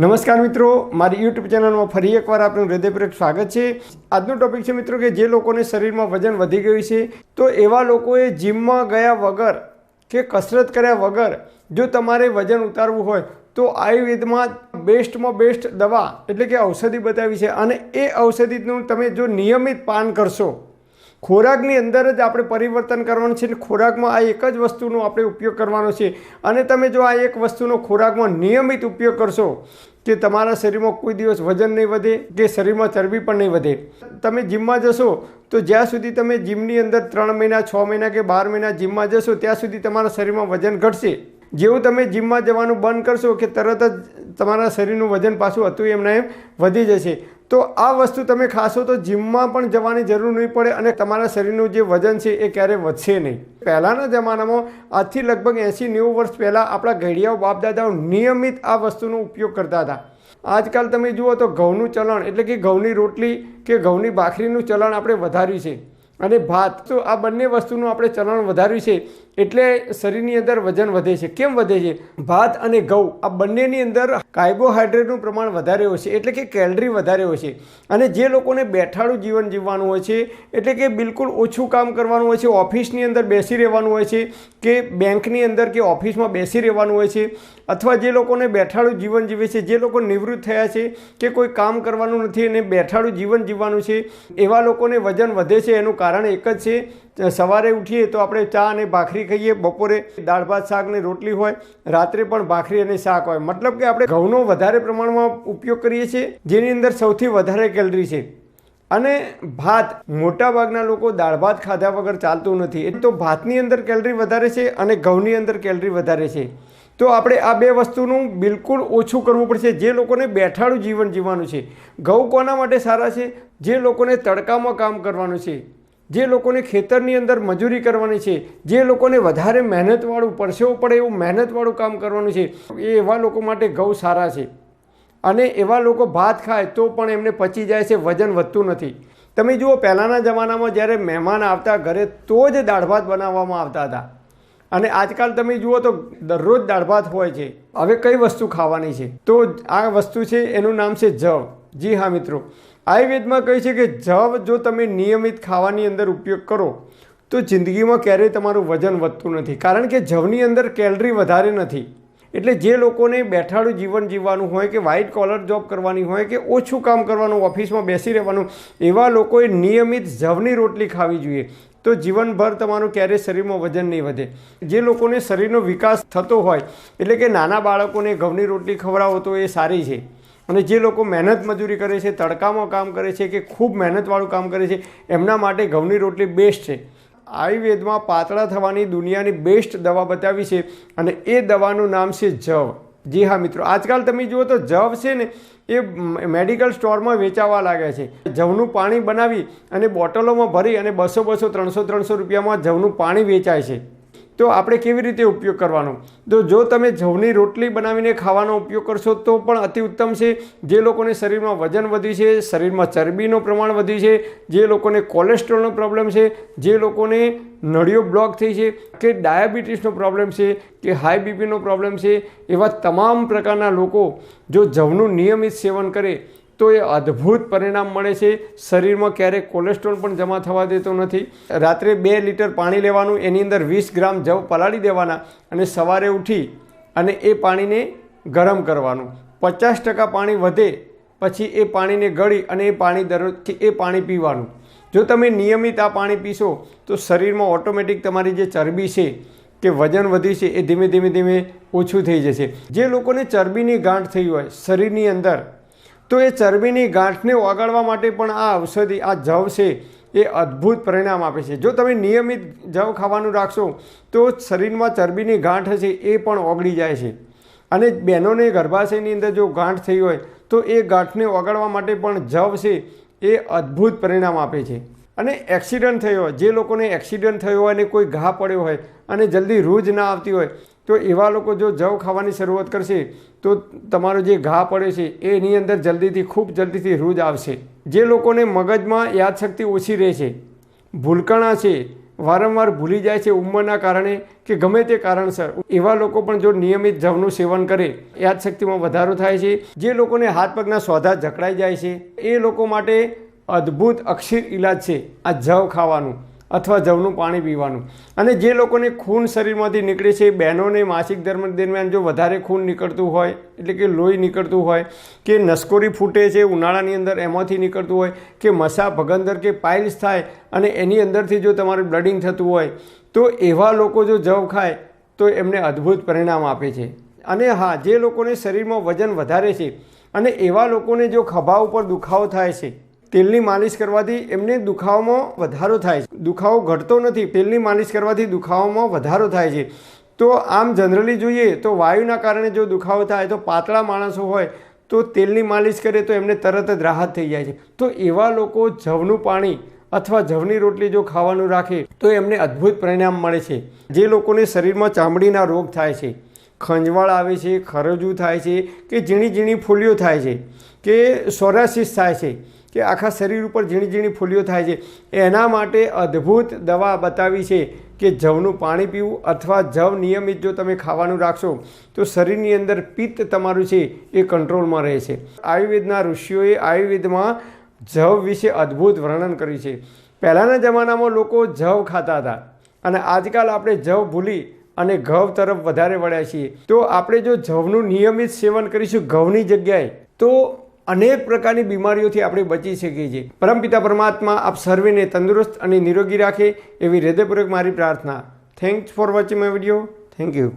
નમસ્કાર મિત્રો, મારી યુટ્યુબ ચેનલમાં ફરી એકવાર આપનું હૃદયપૂર્વક સ્વાગત છે। આજનો ટોપિક છે મિત્રો કે જે લોકોને શરીરમાં વજન વધી ગયું છે તો એવા લોકોએ જીમમાં ગયા વગર કે કસરત કર્યા વગર જો તમારે વજન ઉતારવું હોય તો આયુર્વેદમાં બેસ્ટમાં બેસ્ટ દવા એટલે કે ઔષધિ બતાવી છે અને એ ઔષધિનું તમે જો નિયમિત પાન કરશો, ખોરાકની અંદર જ આપણે પરિવર્તન કરવાનું છે। ખોરાકમાં આ એક જ વસ્તુનો આપણે ઉપયોગ કરવાનો છે અને તમે જો આ એક વસ્તુનો ખોરાકમાં નિયમિત ઉપયોગ કરશો કે તમારા શરીરમાં કોઈ દિવસ વજન નહીં વધે કે શરીરમાં ચરબી પણ નહીં વધે। તમે જીમમાં જશો તો જ્યાં સુધી તમે જીમની અંદર 3 મહિના 6 મહિના કે 12 મહિના જીમમાં જશો ત્યાં સુધી તમારા શરીરમાં વજન ઘટશે। જેવું તમે જીમમાં જવાનું બંધ કરશો કે તરત જ તમારા શરીરનું વજન પાછું હતું એમને એમ વધી જશે। તો આ વસ્તુ તમે ખાશો તો જીમમાં પણ જવાની જરૂર નહીં પડે અને તમારા શરીરનું જે વજન છે એ ક્યારેય વધશે નહીં। પહેલાંના જમાનામાં આજથી લગભગ 80-90 વર્ષ પહેલાં આપણા ઘડિયાઓ બાપદાદાઓ નિયમિત આ વસ્તુનો ઉપયોગ કરતા હતા। આજકાલ તમે જુઓ તો ઘઉંનું ચલણ એટલે કે ઘઉંની રોટલી કે ઘઉંની ભાખરીનું ચલણ આપણે વધાર્યું છે અને ભાત, તો આ બંને વસ્તુનું આપણે ચલણ વધાર્યું છે એટલે શરીરની અંદર વજન વધે છે। કેમ વધે છે? ભાત અને ઘઉં આ બંનેની અંદર કાર્બોહાઈડ્રેટનું પ્રમાણ વધારે હોય છે એટલે કે કેલરી વધારે હોય છે અને જે લોકોને બેઠાડું જીવન જીવવાનું હોય છે એટલે કે બિલકુલ ઓછું કામ કરવાનું હોય છે, ઓફિસની અંદર બેસી રહેવાનું હોય છે કે બેંકની અંદર કે ઓફિસમાં બેસી રહેવાનું હોય છે અથવા જે લોકોને બેઠાડું જીવન જીવે છે, જે લોકો નિવૃત્ત થયા છે કે કોઈ કામ કરવાનું નથી અને બેઠાડું જીવન જીવવાનું છે, એવા લોકોને વજન વધે છે। એનું કારણ એક જ છે, સવારે ઉઠીએ તો આપણે ચા અને ભાખરી ખાઈએ, બપોરે દાળ ભાત શાક ને રોટલી હોય, રાત્રે પણ ભાખરી અને શાક હોય, મતલબ કે આપણે ઘઉંનો વધારે પ્રમાણમાં ઉપયોગ કરીએ છીએ જેની અંદર સૌથી વધારે કેલરી છે। અને ભાત, મોટાભાગના લોકો દાળ ભાત ખાધા વગર ચાલતું નથી, એ તો ભાતની અંદર કેલરી વધારે છે અને ઘઉંની અંદર કેલરી વધારે છે। તો આપણે આ બે વસ્તુનું બિલકુલ ઓછું કરવું પડશે જે લોકોને બેઠાડું જીવન જીવવાનું છે। ઘઉં કોના માટે સારા છે? જે લોકોને તડકામાં કામ કરવાનું છે, જે લોકોને ખેતરની અંદર મજૂરી કરવાની છે, જે લોકોને વધારે મહેનતવાળું પરસેવો પડે એવું મહેનતવાળું કામ કરવાનું છે, એ એવા લોકો માટે ઘઉં સારા છે। અને એવા લોકો ભાત ખાય તો પણ એમને પચી જાય છે, વજન વધતું નથી। તમે જુઓ પહેલાંના જમાનામાં જ્યારે મહેમાન આવતા ઘરે તો જ દાળ ભાત બનાવવામાં આવતા હતા અને આજકાલ તમે જુઓ તો દરરોજ દાળ ભાત હોય છે। હવે કઈ વસ્તુ ખાવાની છે? તો આ વસ્તુ છે એનું નામ છે જવ। જી હા મિત્રો, આયુર્વેદમાં કહે છે કે જવ જો તમે નિયમિત ખાવાની અંદર ઉપયોગ કરો તો જિંદગીમાં ક્યારેય તમારું વજન વધતું નથી, કારણ કે જવની અંદર કેલરી વધારે નથી। એટલે જે લોકોને બેઠાડું જીવન જીવવાનું હોય કે વ્હાઇટ કોલર જોબ કરવાની હોય કે ઓછું કામ કરવાનું, ઓફિસમાં બેસી રહેવાનું, એવા લોકોએ નિયમિત જવની રોટલી ખાવી જોઈએ તો જીવનભર તમારું ક્યારેય શરીરમાં વજન નહીં વધે। જે લોકોને શરીરનો વિકાસ થતો હોય એટલે કે નાના બાળકોને ઘઉંની રોટલી ખવડાવો તો એ સારી છે અને જે લોકો મહેનત મજૂરી કરે છે, તડકામાં કામ કરે છે કે ખૂબ મહેનતવાળું કામ કરે છે એમના માટે ઘઉંની રોટલી બેસ્ટ છે। આયુર્વેદમાં પાતળા થવાની દુનિયાની બેસ્ટ દવા બતાવી છે અને એ દવાનું નામ છે જવ। જી હા મિત્રો, આજકાલ તમે જુઓ તો જવ છે ને એ મેડિકલ સ્ટોરમાં વેચાવા લાગ્યા છે। જવનું પાણી બનાવી અને બોટલોમાં ભરી અને 200-200, 300-300 રૂપિયામાં જવનું પાણી વેચાય છે। તો આપણે કેવી રીતે ઉપયોગ કરવાનો? તો જો તમે જવની રોટલી બનાવીને ખાવાનો ઉપયોગ કરશો તો પણ અતિ ઉત્તમ છે। જે લોકોને શરીરમાં વજન વધ્યું છે, શરીરમાં ચરબીનું પ્રમાણ વધ્યું છે, જે લોકોને કોલેસ્ટ્રોલનો પ્રોબ્લેમ છે, જે લોકોને નળીઓ બ્લોક થઈ છે કે ડાયાબિટીસનો પ્રોબ્લેમ છે કે હાઈ બીપીનો પ્રોબ્લેમ છે, એવા તમામ પ્રકારના લોકો જો જવનું નિયમિત સેવન કરે તો એ અદ્ભુત પરિણામ મળે છે। શરીરમાં ક્યારેય કોલેસ્ટ્રોલ પણ જમા થવા દેતો નથી। રાત્રે 2 લીટર પાણી લેવાનું, એની અંદર 20 ગ્રામ જવ પલાળી દેવાના અને સવારે ઉઠી અને એ પાણીને ગરમ કરવાનું। 50% પાણી વધે પછી એ પાણીને ગળી અને એ પાણી દરરોજ એ પાણી પીવાનું। જો તમે નિયમિત આ પાણી પીશો તો શરીરમાં ઓટોમેટિક તમારી જે ચરબી છે કે વજન વધ્યું છે એ ધીમે ધીમે ઓછું થઈ જશે। જે લોકોને ચરબીની ગાંઠ થઈ હોય શરીરની અંદર તો એ ચરબીની ગાંઠને ઓગાળવા માટે પણ આ ઔષધિ, આ જવ છે એ અદ્ભુત પરિણામ આપે છે। જો તમે નિયમિત જવ ખાવાનું રાખશો તો શરીરમાં ચરબીની ગાંઠ હશે એ પણ ઓગળી જાય છે અને બહેનોને ગર્ભાશયની અંદર જો ગાંઠ થઈ હોય તો એ ગાંઠને ઓગાળવા માટે પણ જવ છે એ અદ્ભુત પરિણામ આપે છે। અને એક્સિડન્ટ થયો હોય, જે લોકોને એક્સિડન્ટ થયો હોય અને કોઈ ઘા પડ્યો હોય અને જલ્દી રૂજ ના આવતી હોય તો એવા લોકો જો જવ ખાવાની શરૂઆત કરશે તો તમારો જે ઘા પડે છે એની અંદર ખૂબ જલ્દીથી રૂજ આવશે। જે લોકોને મગજમાં યાદશક્તિ ઓછી રહે છે, ભૂલકણા છે, વારંવાર ભૂલી જાય છે ઉંમરના કારણે કે ગમે તે કારણસર, એવા લોકો પણ જો નિયમિત જવનું સેવન કરે યાદશક્તિમાં વધારો થાય છે. જે લોકોને હાથ પગના સોધા જકડાઈ જાય છે એ લોકો માટે અદ્ભુત અક્ષીર ઇલાજ છે આ જવ ખાવાનું અથવા જવનું પાણી પીવાનું. અને જે લોકોને ખૂન શરીરમાંથી નીકળે છે, બહેનોને માસિક ધર્મ દરમિયાન જો વધારે ખૂન નીકળતું હોય, એટલે કે લોહી નીકળતું હોય, કે નસકોરી ફૂટે છે ઉનાળાની અંદર એમાંથી નીકળતું હોય, કે મસા ભગંદર કે પાઇલ્સ થાય અને એની અંદરથી જો તમારું બ્લડિંગ થતું હોય, તો એવા લોકો જો જવ ખાય તો એમને અદ્ભુત પરિણામ આપે છે. અને હા, જે લોકોને શરીરમાં વજન વધારે છે અને એવા લોકોને જો ખભા ઉપર દુખાવો થાય છે, તેલની માલિશ કરવાથી એમને દુખાવામાં વધારો થાય છે. દુખાવો ઘટતો નથી, તેલની માલિશ કરવાથી દુખાવામાં વધારો થાય છે. તો આમ જનરલી જોઈએ તો વાયુના કારણે જો દુખાવો થાય તો પાતળા માણસો હોય તો તેલની માલિશ કરે તો એમને તરત જ રાહત થઈ જાય છે. તો એવા લોકો જવનું પાણી અથવા જવની રોટલી જો ખાવાનું રાખે તો એમને અદ્ભુત પરિણામ મળે છે. જે લોકોને શરીરમાં ચામડીના રોગ થાય છે, ખંજવાળ આવે છે, ખરજવું થાય છે, કે ઝીણી ઝીણી ફૂલીઓ થાય છે, કે સોરાસિસ થાય છે, કે આખા શરીર ઉપર ઝીણી ઝીણી ફૂલીઓ થાય છે, એના માટે અદ્ભુત દવા બતાવી છે કે જવનું પાણી પીવું અથવા જવ નિયમિત જો તમે ખાવાનું રાખશો તો શરીરની અંદર પિત્ત તમારું છે એ કંટ્રોલમાં રહે છે. આયુર્વેદના ઋષિઓએ આયુર્વેદમાં જવ વિશે અદ્ભુત વર્ણન કર્યું છે. પહેલાંના જમાનામાં લોકો જવ ખાતા હતા અને આજકાલ આપણે જવ ભૂલી અને ઘઉં તરફ વધારે વળ્યા છીએ. તો આપણે જો જવનું નિયમિત સેવન કરીશું ઘઉંની જગ્યાએ તો અનેક પ્રકારની બીમારીઓથી આપણે બચી શકીએ છીએ. પરમપિતા પરમાત્મા આપ સર્વેને તંદુરસ્ત અને નિરોગી રાખે એવી હૃદયપૂર્વક મારી પ્રાર્થના. Thanks for watching my video. Thank you.